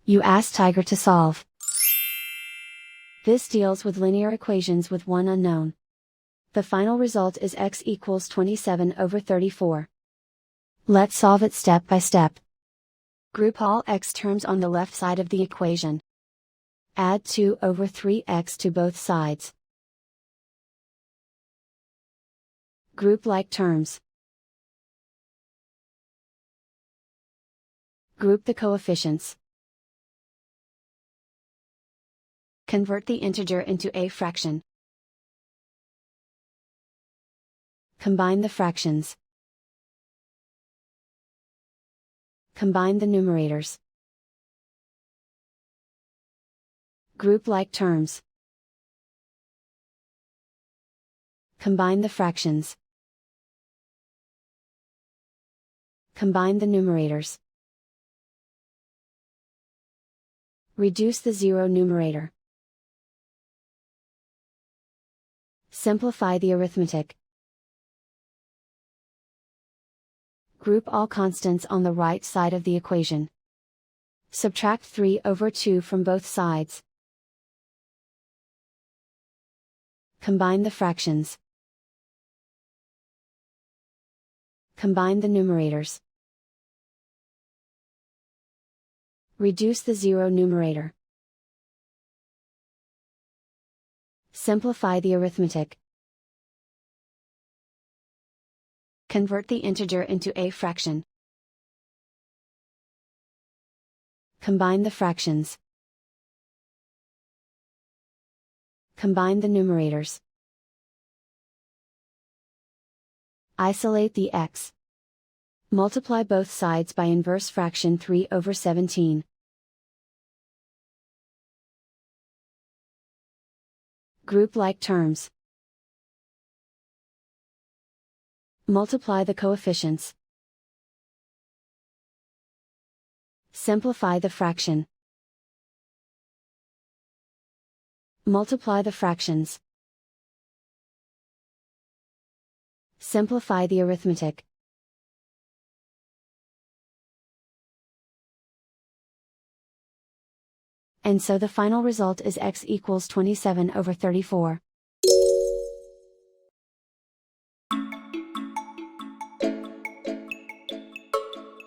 You ask Tiger to solve. This deals with linear equations with one unknown. The final result is x equals 27 over 34. Let's solve it step by step. Group all x terms on the left side of the equation. Add 2 over 3x to both sides. Group like terms. Group the coefficients. Convert the integer into a fraction. Combine the fractions. Combine the numerators. Group like terms. Combine the fractions. Combine the numerators. Reduce the zero numerator. Simplify the arithmetic. Group all constants on the right side of the equation. Subtract 3 over 2 from both sides. Combine the fractions. Combine the numerators. Reduce the zero numerator. Simplify the arithmetic. Convert the integer into a fraction. Combine the fractions. Combine the numerators. Isolate the x. Multiply both sides by inverse fraction 3 over 17. Group like terms. Multiply the coefficients. Simplify the fraction. Multiply the fractions. Simplify the arithmetic. And so the final result is x equals 27 over 34.